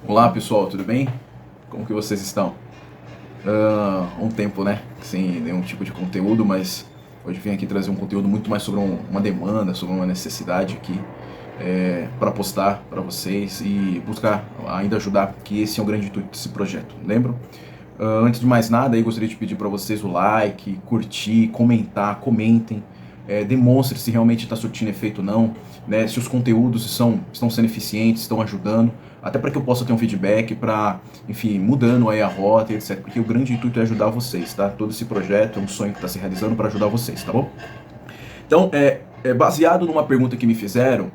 Olá pessoal, tudo bem? Como que vocês estão? Um tempo, né, sem nenhum tipo de conteúdo, mas hoje vim aqui trazer um conteúdo muito mais sobre uma demanda, sobre uma necessidade aqui para postar para vocês e buscar ainda ajudar, que esse é o grande intuito desse projeto, lembram? Antes de mais nada, aí gostaria de pedir para vocês o like, curtir, comentar, comentem, demonstre se realmente está surtindo efeito ou não, né, se os conteúdos estão sendo eficientes, estão ajudando, até para que eu possa ter um feedback para, enfim, mudando aí a rota, etc. Porque o grande intuito é ajudar vocês, tá? Todo esse projeto é um sonho que está se realizando para ajudar vocês, tá bom? Então, baseado numa pergunta que me fizeram,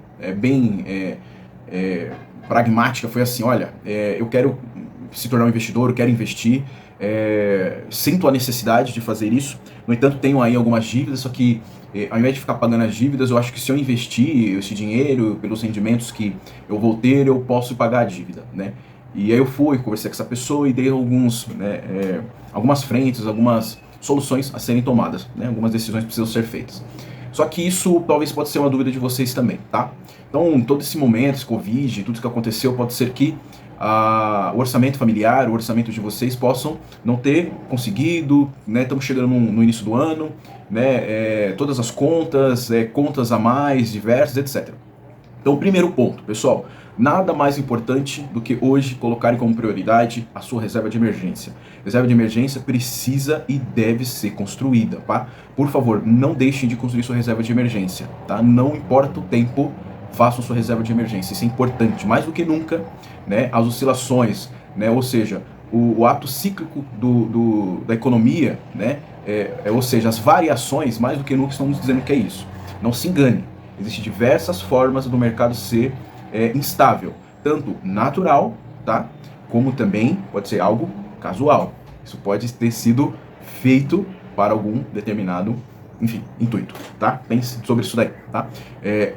pragmática, foi assim, olha, eu quero se tornar um investidor, eu quero investir, sinto a necessidade de fazer isso, no entanto tenho aí algumas dívidas, só que ao invés de ficar pagando as dívidas, eu acho que se eu investir esse dinheiro pelos rendimentos que eu vou ter, eu posso pagar a dívida, né? E aí eu conversei com essa pessoa e dei algumas frentes, algumas soluções a serem tomadas, né? Algumas decisões precisam ser feitas. Só que isso talvez pode ser uma dúvida de vocês também, tá? Então, todo esse momento, esse Covid, tudo que aconteceu, pode ser que o orçamento familiar, o orçamento de vocês possam não ter conseguido, né? Estamos chegando no início do ano, né? Todas as contas, contas a mais, diversas, etc. Então, primeiro ponto, pessoal, nada mais importante do que hoje colocarem como prioridade a sua reserva de emergência. Reserva de emergência precisa e deve ser construída, tá? Por favor, não deixem de construir sua reserva de emergência, tá? Não importa o tempo, façam sua reserva de emergência. Isso é importante, mais do que nunca, né? As oscilações, né? Ou seja, o ato cíclico da economia, né? Ou seja, as variações, mais do que nunca estamos dizendo que é isso. Não se engane. Existem diversas formas do mercado ser instável, tanto natural, tá? Como também pode ser algo casual. Isso pode ter sido feito para algum determinado, enfim, intuito, tá? Pense sobre isso daí, tá?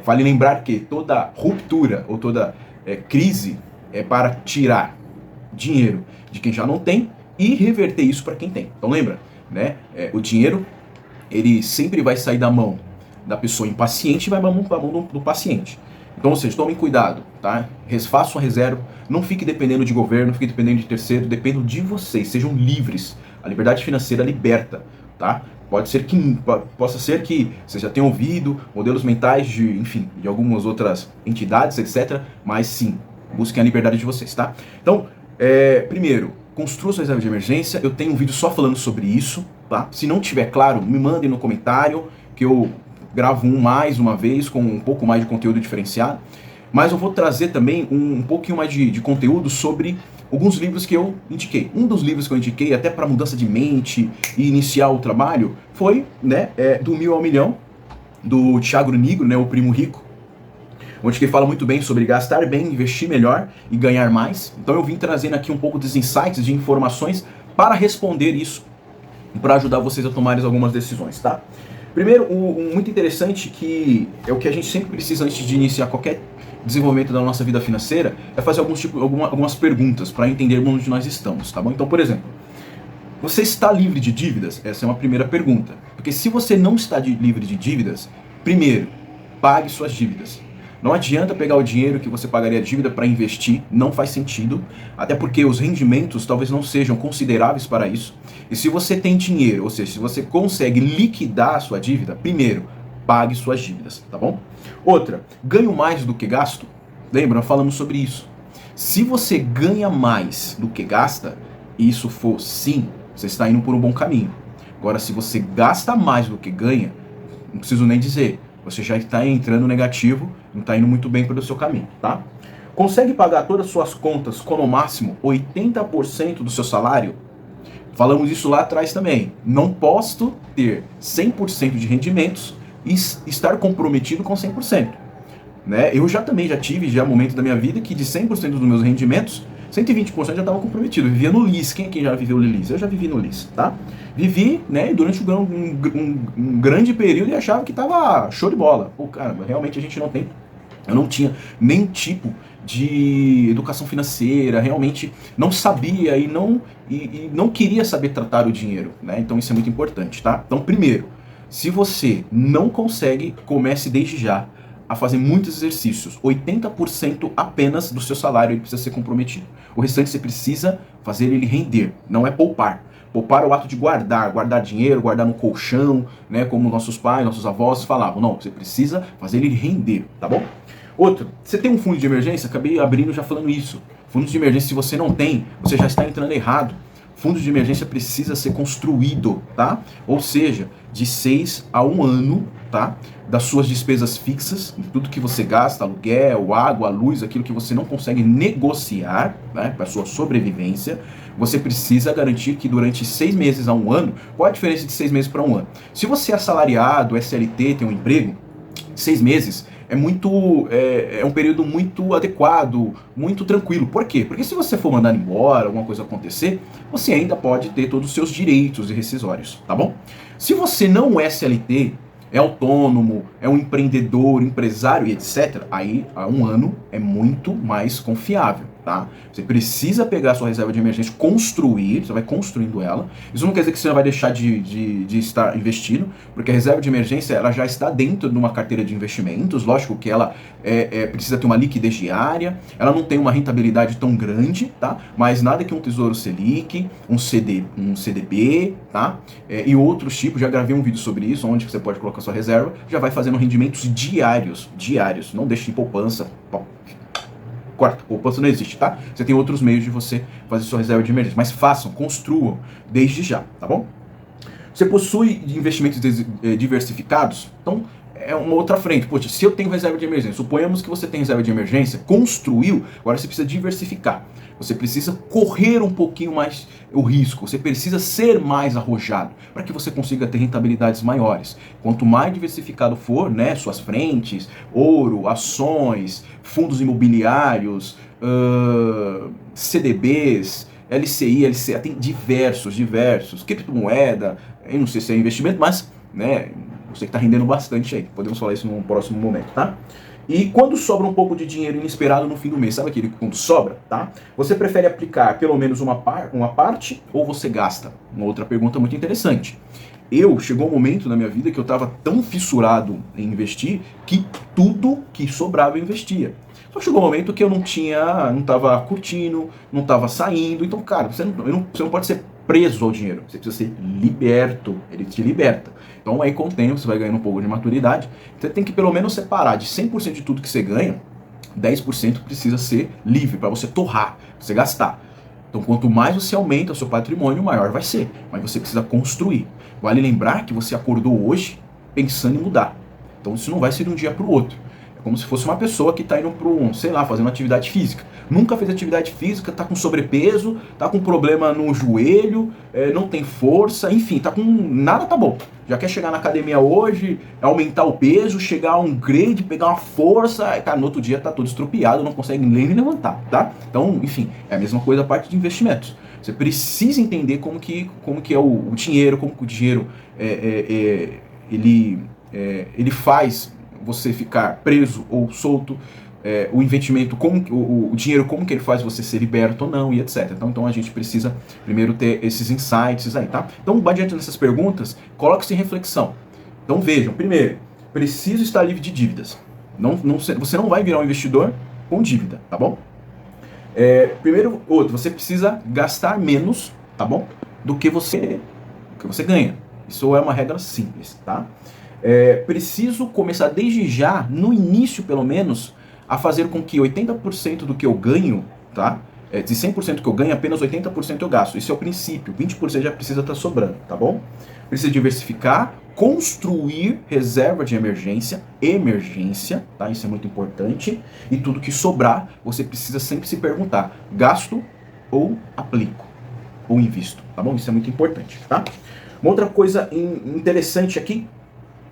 Vale lembrar que toda ruptura ou toda crise é para tirar dinheiro de quem já não tem e reverter isso para quem tem. Então lembra, né? O dinheiro, ele sempre vai sair da mão da pessoa impaciente e vai para a mão do paciente. Então, ou seja, tomem cuidado, tá? Façam sua reserva, não fique dependendo de governo, não fique dependendo de terceiro, dependam de vocês, sejam livres. A liberdade financeira liberta, tá? Possa ser que você já tenha ouvido modelos mentais enfim, de algumas outras entidades, etc. Mas sim, busquem a liberdade de vocês, tá? Então, primeiro, construa sua reserva de emergência. Eu tenho um vídeo só falando sobre isso, tá? Se não tiver claro, me mandem no comentário que eu gravo mais uma vez com um pouco mais de conteúdo diferenciado, mas eu vou trazer também um pouquinho mais de conteúdo sobre alguns livros que eu indiquei. Um dos livros que eu indiquei, até para mudança de mente e iniciar o trabalho, foi, né, do 1000 ao Milhão, do Thiago Nigro, né, o Primo Rico, onde ele fala muito bem sobre gastar bem, investir melhor e ganhar mais. Então eu vim trazendo aqui um pouco dos insights, de informações para responder isso, para ajudar vocês a tomarem algumas decisões, tá? Primeiro, muito interessante, que é o que a gente sempre precisa antes de iniciar qualquer desenvolvimento da nossa vida financeira, é fazer algumas perguntas para entendermos onde nós estamos, tá bom? Então, por exemplo, você está livre de dívidas? Essa é uma primeira pergunta. Porque se você não está livre de dívidas, primeiro, pague suas dívidas. Não adianta pegar o dinheiro que você pagaria a dívida para investir, não faz sentido, até porque os rendimentos talvez não sejam consideráveis para isso. E se você tem dinheiro, ou seja, se você consegue liquidar a sua dívida, primeiro, pague suas dívidas, tá bom? Outra, ganho mais do que gasto? Lembra, falamos sobre isso. Se você ganha mais do que gasta, e isso for sim, você está indo por um bom caminho. Agora, se você gasta mais do que ganha, não preciso nem dizer, você já está entrando negativo, não está indo muito bem pelo seu caminho, tá? Consegue pagar todas as suas contas com no máximo 80% do seu salário? Falamos isso lá atrás também. Não posso ter 100% de rendimentos e estar comprometido com 100%. Né? Eu já tive momentos da minha vida que de 100% dos meus rendimentos, 120% já estava comprometido. Eu vivia no LIS. Quem aqui já viveu no LIS? Eu já vivi no LIS, tá? Vivi, né, durante um grande período e achava que estava show de bola. Pô, caramba, realmente eu não tinha nem tipo de educação financeira, realmente não sabia e não queria saber tratar o dinheiro, né? Então isso é muito importante, tá? Então, primeiro, se você não consegue, comece desde já a fazer muitos exercícios. 80% apenas do seu salário ele precisa ser comprometido. O restante você precisa fazer ele render, não é poupar. Poupar é o ato de guardar dinheiro, guardar no colchão, né, como nossos pais, nossos avós falavam. Não, você precisa fazer ele render, tá bom? Outro, você tem um fundo de emergência? Acabei abrindo já falando isso. Fundos de emergência, se você não tem, você já está entrando errado. Fundo de emergência precisa ser construído, tá? Ou seja, de 6 a 1 ano, tá? Das suas despesas fixas, tudo que você gasta, aluguel, água, luz, aquilo que você não consegue negociar, né, para sua sobrevivência, você precisa garantir que durante 6 meses a 1 ano, qual a diferença de 6 meses para 1 ano? Se você é assalariado, SLT, tem um emprego, 6 meses é um período muito adequado, muito tranquilo. Por quê? Porque se você for mandado embora, alguma coisa acontecer, você ainda pode ter todos os seus direitos rescisórios, tá bom? Se você não é SLT, é autônomo, é um empreendedor, empresário e etc., aí a 1 ano é muito mais confiável, tá? Você precisa pegar a sua reserva de emergência, construir, você vai construindo ela. Isso não quer dizer que você vai deixar de estar investindo, porque a reserva de emergência ela já está dentro de uma carteira de investimentos. Lógico que ela precisa ter uma liquidez diária, ela não tem uma rentabilidade tão grande, tá? Mas nada que um Tesouro Selic, um CDB, tá? E outros tipos, já gravei um vídeo sobre isso, onde você pode colocar sua reserva, já vai fazendo rendimentos diários, não deixe em poupança, corta, poupança não existe, tá? Você tem outros meios de você fazer sua reserva de emergência, mas façam, construam desde já, tá bom? Você possui investimentos diversificados? Então, é uma outra frente. Poxa, se eu tenho reserva de emergência, suponhamos que você tem reserva de emergência, construiu, agora você precisa diversificar. Você precisa correr um pouquinho mais o risco, você precisa ser mais arrojado para que você consiga ter rentabilidades maiores. Quanto mais diversificado for, né, suas frentes, ouro, ações, fundos imobiliários, CDBs, LCI, LCA, tem diversos, criptomoeda, eu não sei se é investimento, mas, né, você que está rendendo bastante aí. Podemos falar isso num próximo momento, tá? E quando sobra um pouco de dinheiro inesperado no fim do mês, sabe aquele quando sobra, tá? Você prefere aplicar pelo menos uma parte ou você gasta? Uma outra pergunta muito interessante. Chegou um momento na minha vida que eu estava tão fissurado em investir que tudo que sobrava eu investia. Só chegou um momento que eu não estava curtindo, não estava saindo. Então, cara, você não pode ser preso ao dinheiro, você precisa ser liberto, ele te liberta. Então aí com o tempo você vai ganhando um pouco de maturidade, você tem que pelo menos separar de 100% de tudo que você ganha, 10% precisa ser livre para você torrar, pra você gastar. Então quanto mais você aumenta o seu patrimônio, maior vai ser, mas você precisa construir. Vale lembrar que você acordou hoje pensando em mudar, então isso não vai ser de um dia para o outro. É como se fosse uma pessoa que está indo para fazendo atividade física. Nunca fez atividade física, está com sobrepeso, está com problema no joelho, não tem força, enfim, nada tá bom. Já quer chegar na academia hoje, aumentar o peso, chegar a um grade, pegar uma força, cara, no outro dia tá todo estrupiado, não consegue nem levantar, tá? Então, enfim, é a mesma coisa a parte de investimentos. Você precisa entender como que é o dinheiro, como que o dinheiro ele faz você ficar preso ou solto, o investimento, o dinheiro, como que ele faz você ser liberto ou não, e etc. Então a gente precisa primeiro ter esses insights aí, tá? Então, adiante dessas perguntas, coloque-se em reflexão. Então vejam, primeiro, preciso estar livre de dívidas. Você não vai virar um investidor com dívida, tá bom? Você precisa gastar menos, tá bom? Do que você ganha. Isso é uma regra simples, tá? Preciso começar desde já, no início pelo menos, a fazer com que 80% do que eu ganho, tá? De 100% que eu ganho, apenas 80% eu gasto. Isso é o princípio, 20% já precisa estar sobrando, tá bom? Precisa diversificar, construir reserva de emergência, tá? Isso é muito importante. E tudo que sobrar, você precisa sempre se perguntar, gasto ou aplico? Ou invisto, tá bom? Isso é muito importante, tá? Uma outra coisa interessante aqui,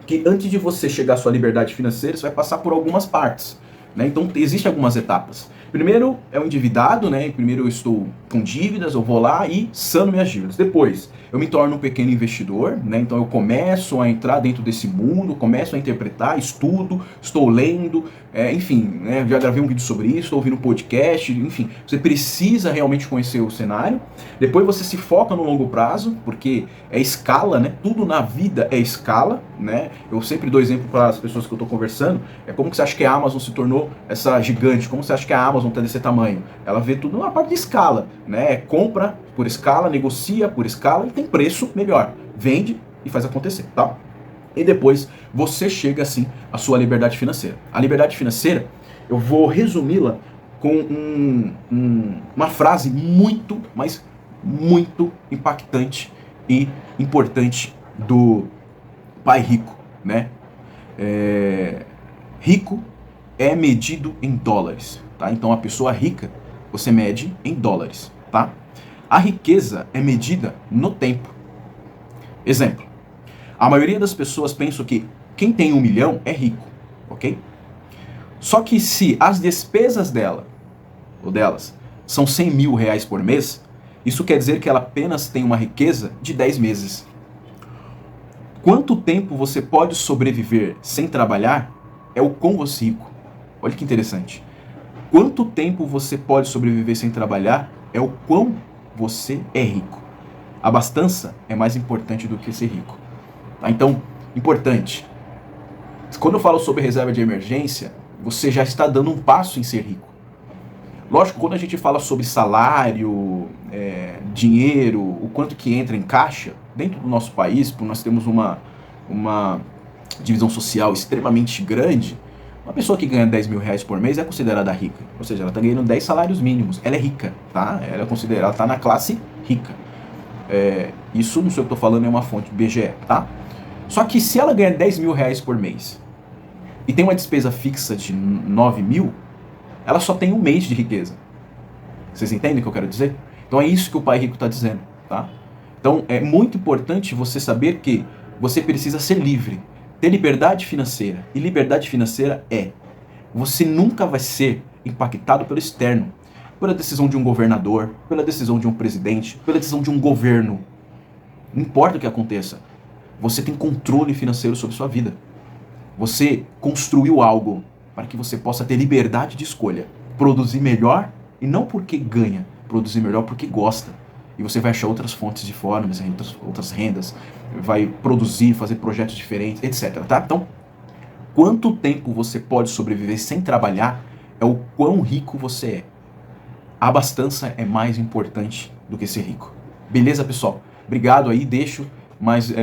que antes de você chegar à sua liberdade financeira, você vai passar por algumas partes, né? Então, existem algumas etapas. Primeiro é o endividado, né? Primeiro eu estou com dívidas, eu vou lá e sano minhas dívidas. Depois, eu me torno um pequeno investidor, né? Então eu começo a entrar dentro desse mundo, começo a interpretar, estudo, estou lendo, enfim, né? Já gravei um vídeo sobre isso, estou ouvindo um podcast, enfim. Você precisa realmente conhecer o cenário. Depois você se foca no longo prazo, porque é escala, né? Tudo na vida é escala, né? Eu sempre dou exemplo para as pessoas que eu estou conversando, é como que você acha que a Amazon se tornou essa gigante, como você acha que a Amazon está desse tamanho? Ela vê tudo na parte de escala, né? Compra por escala, negocia por escala e tem preço melhor. Vende e faz acontecer, tá? E depois você chega assim à sua liberdade financeira. A liberdade financeira, eu vou resumi-la com uma frase muito, mas muito impactante e importante do pai rico, né? Rico é medido em dólares, tá? Então a pessoa rica você mede em dólares, tá? A riqueza é medida no tempo. Exemplo, a maioria das pessoas pensa que quem tem 1 milhão é rico, ok? Só que se as despesas dela, ou delas, são 100 mil reais por mês, isso quer dizer que ela apenas tem uma riqueza de 10 meses. Quanto tempo você pode sobreviver sem trabalhar é o quão você é rico. Olha que interessante. Quanto tempo você pode sobreviver sem trabalhar é o quão você é rico. A abastança é mais importante do que ser rico. Tá? Então, importante. Quando eu falo sobre reserva de emergência, você já está dando um passo em ser rico. Lógico, quando a gente fala sobre salário, dinheiro, o quanto que entra em caixa, dentro do nosso país, porque nós temos uma divisão social extremamente grande, uma pessoa que ganha 10 mil reais por mês é considerada rica. Ou seja, ela está ganhando 10 salários mínimos. Ela é rica, tá? Ela é considerada, está na classe rica. Isso não sei o que eu estou falando, é uma fonte do BGE, tá? Só que se ela ganha 10 mil reais por mês e tem uma despesa fixa de 9 mil, ela só tem um mês de riqueza. Vocês entendem o que eu quero dizer? Então é isso que o pai rico está dizendo, tá? Então é muito importante você saber que você precisa ser livre, ter liberdade financeira. E liberdade financeira você nunca vai ser impactado pelo externo, pela decisão de um governador, pela decisão de um presidente, pela decisão de um governo. Não importa o que aconteça, você tem controle financeiro sobre sua vida. Você construiu algo para que você possa ter liberdade de escolha, produzir melhor e não porque ganha, produzir melhor porque gosta. E você vai achar outras fontes de formas, outras rendas, vai produzir, fazer projetos diferentes, etc. Tá? Então, quanto tempo você pode sobreviver sem trabalhar é o quão rico você é. A abastança é mais importante do que ser rico. Beleza, pessoal? Obrigado aí, deixo mais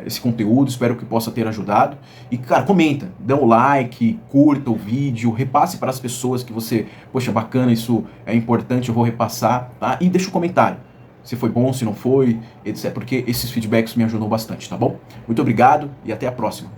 esse conteúdo, espero que possa ter ajudado. E, cara, comenta, dá um like, curta o vídeo, repasse para as pessoas que você, poxa, bacana, isso é importante, eu vou repassar, tá? E deixa um comentário, se foi bom, se não foi, etc. Porque esses feedbacks me ajudam bastante, tá bom? Muito obrigado e até a próxima.